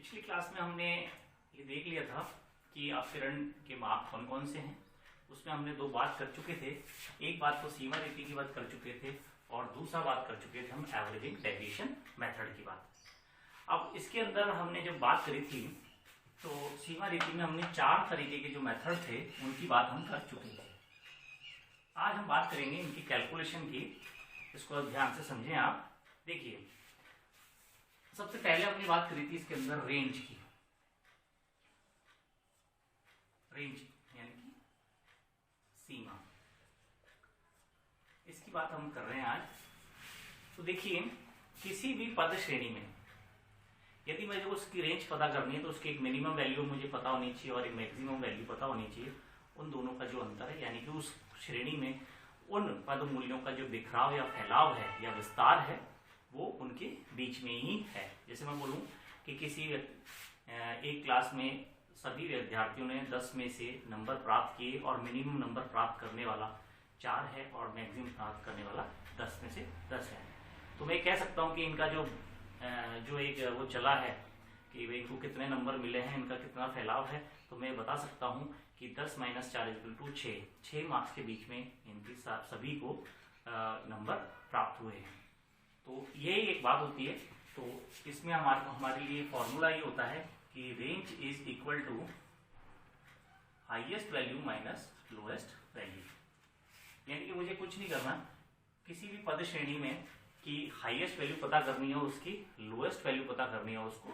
पिछली क्लास में हमने ये देख लिया था कि अपसरण के माप कौन कौन से हैं। उसमें हमने दो बात कर चुके थे। एक बात तो सीमा रीति की बात कर चुके थे और दूसरा बात कर चुके थे हम एवरेजिंग डेविएशन मेथड की बात। अब इसके अंदर हमने जब बात करी थी तो सीमा रीति में हमने 4 तरीके के जो मेथड थे उनकी बात हम कर चुके थे। आज हम बात करेंगे इनकी कैलकुलेशन की। इसको ध्यान से समझें आप। देखिए, सबसे पहले हमने बात करी थी इसके अंदर रेंज की। रेंज यानी कि सीमा, इसकी बात हम कर रहे हैं आज। तो देखिए, किसी भी पद श्रेणी में यदि मुझे उसकी रेंज पता करनी है तो उसकी एक मिनिमम वैल्यू मुझे पता होनी चाहिए और एक मैक्सिमम वैल्यू पता होनी चाहिए। उन दोनों का जो अंतर है यानी कि उस श्रेणी में उन पद मूल्यों का जो बिखराव या फैलाव है या विस्तार है वो उनके बीच में ही है। जैसे मैं बोलूं कि किसी एक क्लास में सभी विद्यार्थियों ने 10 में से नंबर प्राप्त किए और मिनिमम नंबर प्राप्त करने वाला 4 है और मैक्सिमम प्राप्त करने वाला 10 में से 10 है। तो मैं कह सकता हूं कि इनका जो एक वो चला है कि भाई इनको कितने नंबर मिले हैं, इनका कितना फैलाव है, तो मैं बता सकता हूं कि 10 - 4 = 6 मार्क्स के बीच में इनकी सभी को नंबर प्राप्त हुए हैं। तो यही एक बात होती है। तो इसमें हमारे लिए फॉर्मूला ये होता है कि range is equal to highest value minus lowest value. यानी कि मुझे कुछ नहीं करना, किसी भी पद श्रेणी में की हाईएस्ट वैल्यू पता करनी है, उसकी लोएस्ट वैल्यू पता करनी है, उसको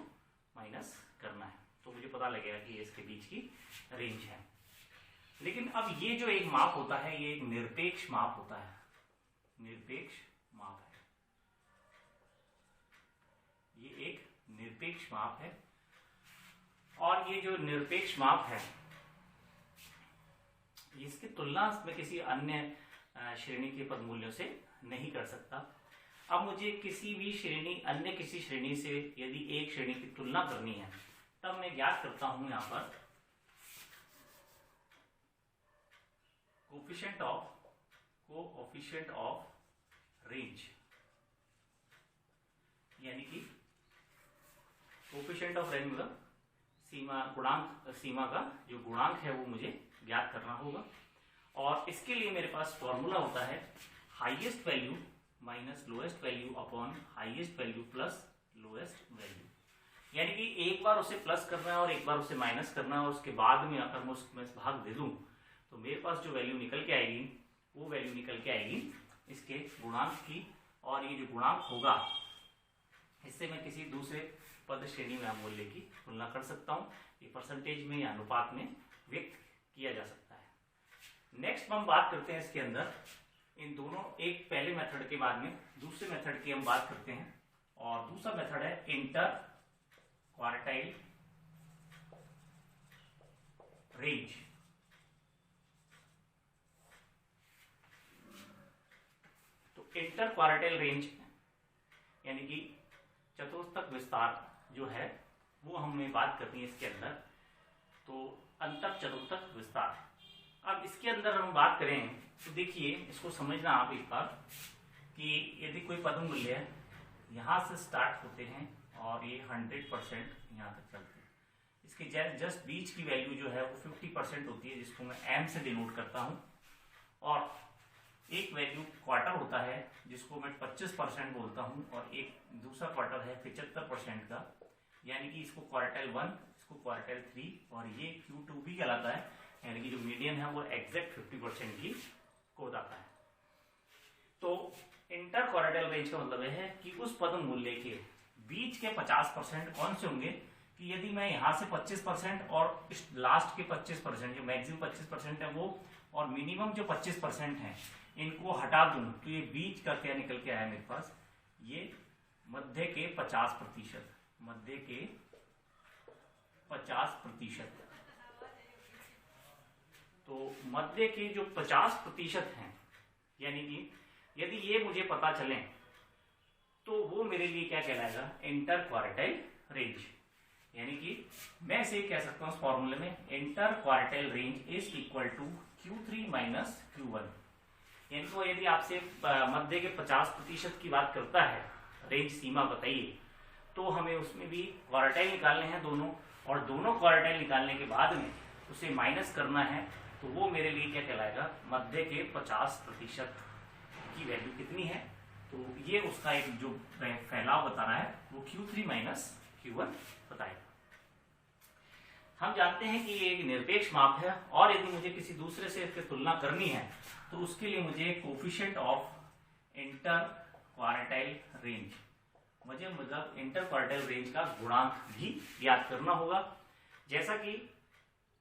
माइनस करना है, तो मुझे पता लगेगा कि इसके बीच की रेंज है। लेकिन अब ये जो एक माप होता है ये एक निरपेक्ष माप होता है। निरपेक्ष माप है, ये एक निरपेक्ष माप है। और ये जो निरपेक्ष माप है इसकी तुलना में किसी अन्य श्रेणी के पद मूल्यों से नहीं कर सकता। अब मुझे किसी भी श्रेणी अन्य किसी श्रेणी से यदि एक श्रेणी की तुलना करनी है तब मैं ज्ञात करता हूं यहां पर कोएफिशिएंट ऑफ रेंज, यानी कि कोएफिशिएंट ऑफ रेंज मतलब सीमा का जो गुणांक है वो मुझे ज्ञात करना होगा। और इसके लिए मेरे पास फॉर्मूला होता है highest value minus lowest value upon highest value plus lowest value. यानी कि एक बार उसे प्लस करना है और एक बार उसे माइनस करना है और उसके बाद में अगर मैं उसमें भाग दे दूं तो मेरे पास जो वैल्यू निकल के आएगी वो वैल्यू निकल के आएगी इसके गुणांक की। और ये जो गुणांक होगा इससे मैं किसी दूसरे पद श्रेणी में मूल्य की तुलना कर सकता हूं। ये परसेंटेज में या अनुपात में व्यक्त किया जा सकता है। नेक्स्ट हम बात करते हैं इसके अंदर इन दोनों, एक पहले मेथड के बाद में दूसरे मेथड की हम बात करते हैं। और दूसरा मेथड है इंटर क्वार्टाइल रेंज। तो इंटर क्वार्टाइल रेंज यानी कि चतुर्थक विस्तार जो है वो हमें बात करनी है इसके अंदर। तो अंतर चतुर्थक विस्तार। अब इसके अंदर हम बात करें तो देखिए, इसको समझना आप एक बार कि यदि कोई पद मूल्य है यहां से स्टार्ट होते हैं और ये 100% यहां तक चलते हैं, इसके जस्ट बीच की वैल्यू जो है वो 50% होती है, जिसको मैं m से डिनोट करता हूं। और एक वैल्यू क्वार्टर होता है जिसको मैं 25% बोलता हूं और एक दूसरा क्वार्टर है 75% का, यानी कि इसको क्वार्टाइल 1, इसको क्वार्टाइल 3 और ये Q2 भी कहलाता है, यानी कि जो मीडियन है वो एग्जैक्ट 50% की को बताता है। तो इंटर क्वार्टाइल रेंज का मतलब है कि उस पद मूल्य के बीच के 50% कौन से होंगे कि यदि मैं यहां से 25% और इस लास्ट के 25% जो मैक्सिमम 25% है वो और मिनिमम जो 25% है इनको हटा दूं तो ये बीच का क्या निकल के आया मेरे पास, ये मध्य के 50%, मध्य के 50%। तो मध्य के जो 50% हैं, यानी कि यदि ये मुझे पता चले तो वो मेरे लिए क्या कहलाएगा, इंटर क्वार्टाइल रेंज। यानी कि मैं इसे कह सकता हूं फॉर्मूले में inter quartile range is equal to Q3 minus Q1। यानी कि यदि आपसे मध्य के 50% की बात करता है, रेंज सीमा बताइए, तो हमें उसमें भी क्वार्टाइल निकालने हैं दोनों, और दोनों क्वार्टाइल निकालने के बाद में उसे माइनस करना है, तो वो मेरे लिए क्या कहलाएगा, मध्य के 50% की वैल्यू कितनी है, तो ये उसका एक जो फैलाव बता रहा है वो Q3 माइनस Q1 बताएगा। हम जानते हैं कि ये एक निरपेक्ष माप है, और यदि मुझे किसी दूसरे से इसकी तुलना करनी है तो उसके लिए मुझे coefficient of inter quartile range, मुझे मतलब इंटर क्वार्टाइल रेंज का गुणांक भी याद करना होगा। जैसा कि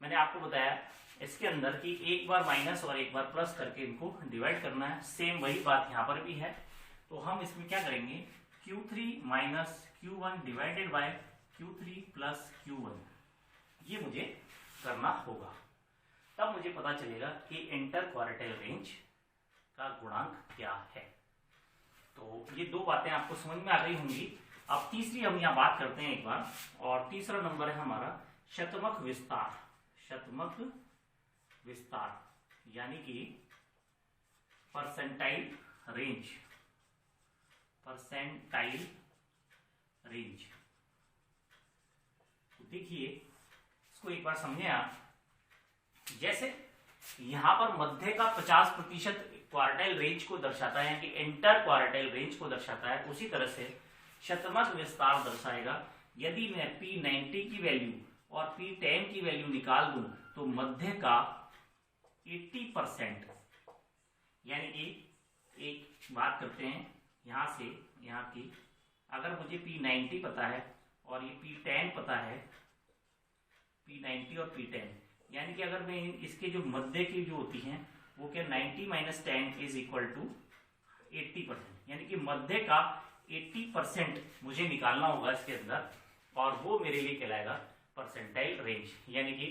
मैंने आपको बताया इसके अंदर कि एक बार माइनस और एक बार प्लस करके इनको डिवाइड करना है, सेम वही बात यहाँ पर भी है। तो हम इसमें क्या करेंगे, Q3 minus Q1 divided by Q3 plus Q1, ये मुझे करना होगा। तब मुझे पता चलेगा कि इंटर क्वार्टाइल रेंज का गुणांक क्या है। तो ये दो बातें आपको समझ में आ गई होंगी। अब तीसरी हम यहाँ बात करते हैं एक बार, और तीसरा नंबर है हमारा शतमक विस्तार। शतमक विस्तार यानी कि परसेंटाइल रेंज, परसेंटाइल रेंज। तो देखिए इसको एक बार समझें आप। जैसे यहां पर मध्य का 50% क्वार्टाइल रेंज को दर्शाता है, कि इंटर क्वार्टाइल रेंज को दर्शाता है, उसी तरह से शतमक विस्तार दर्शाएगा। यदि मैं P90 की वैल्यू और P10 की वैल्यू निकाल दूं तो मध्य का 80%, यानी कि एक बात करते हैं यहां से यहां की, अगर मुझे P90 पता है और ये P10 पता है, P90 और P10, यानी कि अगर मैं इसके जो मध्य की जो होती हैं वो क्या 90 माइनस 10 इज इक्वल टू 80%, यानी कि मध्य का 80% मुझे निकालना होगा इसके अंदर, और वो मेरे लिए कहलाएगा परसेंटाइल रेंज, यानी कि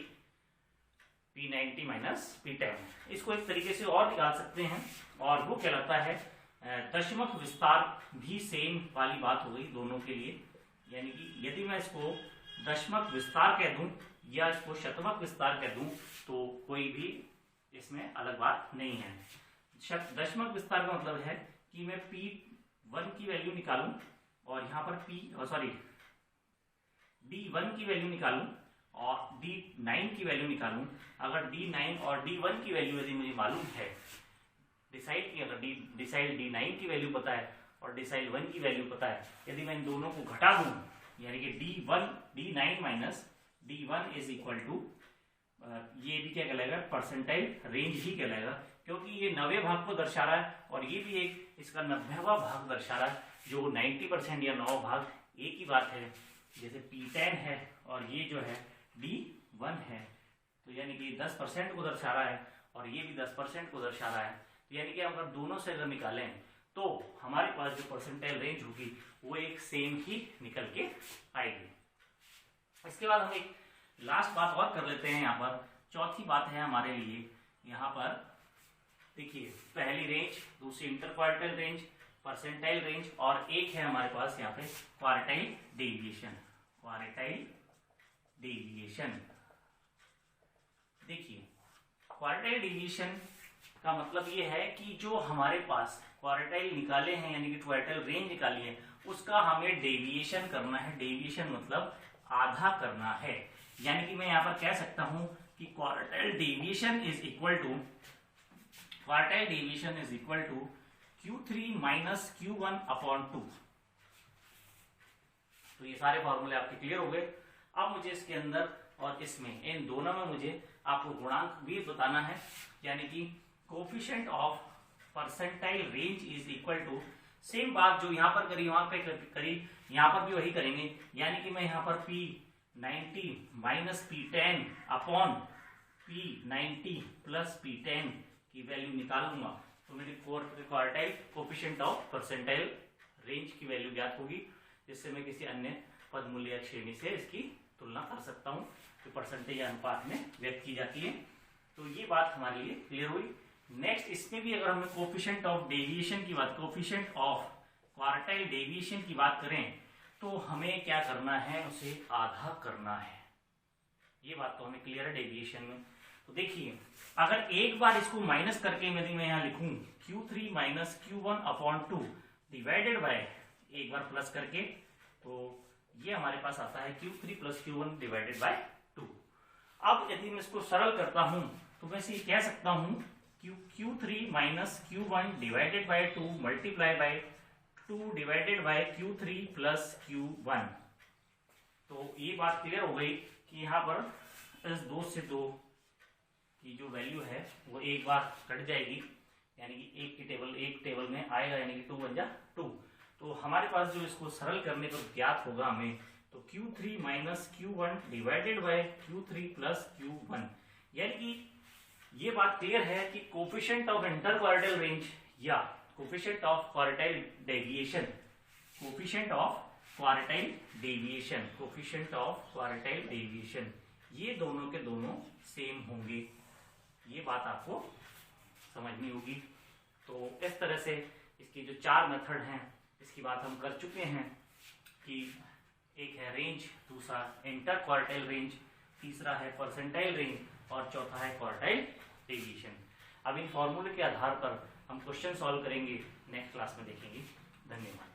P90 माइनस P10। इसको एक तरीके से और निकाल सकते हैं, और वो कहलाता है दशमक विस्तार। भी सेम वाली बात हो गई दोनों के लिए, यानी कि यदि मैं इसको दशमक विस्तार कह दूं या इसको शतमक विस्तार कह दूं तो कोई भी इसमें अलग बात नहीं है। दशमक विस्तार का मतलब है कि मैं P1 की वैल्यू निकालूं और यहाँ पर D1 की वैल्यू निकालूं और D9 की वैल्यू निकालूं। अगर D9 और D1 की वैल्यू यदि मुझे मालूम है, डिसाइड की, अगर डिसाइड D9 की वैल्यू पता है और डिसाइड 1 की वैल्यू पता है, यदि मैं इन दोनों को घटा दूं, यानी कि D9 minus D1 is equal to, ये भी क्या कहलाएगा, परसेंटाइल रेंज ही कहलाएगा, क्योंकि ये 90 भाग को दर्शा रहा है और ये भी एक इसका 90वां भाग दर्शा रहा है, जो 90% या 9 भाग एक ही बात है। जैसे P10 है और ये जो है D1 है, तो यानी कि 10% को दर्शा रहा है और ये भी 10% को दर्शा रहा है, तो यानी कि अगर दोनों से अगर निकालें तो हमारे पास जो परसेंटाइल रेंज होगी वो एक सेम ही निकल के आएगी। इसके बाद हम एक लास्ट बात और कर लेते हैं। यहाँ पर चौथी बात है हमारे लिए, यहाँ पर देखिए पहली रेंज, दूसरी inter quartile range, percentile range, और एक है हमारे पास यहाँ पे क्वार्टाइल डेविएशन। क्वार्टाइल डेविएशन, देखिए क्वार्टाइल डेविएशन का मतलब ये है कि जो हमारे पास क्वार्टाइल निकाले हैं, यानी कि क्वार्टाइल रेंज निकाली है, उसका हमें डेविएशन करना है। डेविएशन मतलब आधा करना है, यानी कि मैं यहां पर कह सकता हूं कि quartile deviation is equal to Q3 minus Q1 upon 2। तो ये सारे फॉर्मूले आपके क्लियर हो गए। अब मुझे इसके अंदर और इसमें, इन दोनों में मुझे आपको गुणांक भी बताना है, यानी कि coefficient of percentile range is equal to, same बात जो यहाँ पर करी वहां पे करी, यहाँ पर भी वही करेंगे, यानी कि मैं यहाँ पर P90 minus P10 upon P90 plus P10 की वैल्यू निकालूंगा, तो मेरी quartile coefficient of percentile range की वैल्यू ज्ञात होगी, जिससे मैं किसी अन्य पद मूल्य या श्रेणी से इसकी तुलना कर सकता हूँ, जो परसेंटेज अनुपात में व्यक्त की जाती है। तो ये बात हमारे लिए क्लियर हुई। नेक्स्ट, इसमें भी अगर हमें कोफिशिएंट ऑफ डेविएशन की बात, कोफिशिएंट ऑफ क्वार्टाइल डेविएशन की बात करें, तो हमें क्या करना है, उसे आधा करना है। ये बात तो हमें क्लियर है डेविएशन में। तो देखिए अगर एक बार इसको माइनस करके यदि मैं यहाँ लिखूं Q3 minus Q1 upon 2 divided by एक बार प्लस करके, तो ये हमारे पास आता है Q3 plus Q1 divided by 2। अब यदि मैं इसको सरल करता हूं तो मैं इसे कह सकता हूं Q3 minus Q1 divided by 2 multiply by 2 divided by Q3 plus Q1। तो ये बात क्लियर हो गई कि यहाँ पर इस 2 से 2 की जो वैल्यू है वो एक बार कट जाएगी, यानी कि एक टेबल में आएगा, यानी कि 2 बन जा 2। तो हमारे पास जो इसको सरल करने पर ज्ञात होगा हमें, तो Q3 minus Q1 divided by Q3 plus Q1। यानी कि ये बात क्लियर है कि coefficient of inter quartile range या coefficient of quartile deviation, coefficient of quartile deviation, coefficient of quartile deviation, ये दोनों के दोनों सेम होंगे। ये बात आपको समझनी होगी। तो इस तरह से इसकी जो 4 मेथड हैं इसकी बात हम कर चुके हैं कि एक है रेंज, दूसरा इंटर क्वार्टाइल रेंज, तीसरा है परसेंटाइल रेंज और चौथा है क्वार्टाइल डेविएशन। अब इन फॉर्मूले के आधार पर हम क्वेश्चन सॉल्व करेंगे, नेक्स्ट क्लास में देखेंगे। धन्यवाद।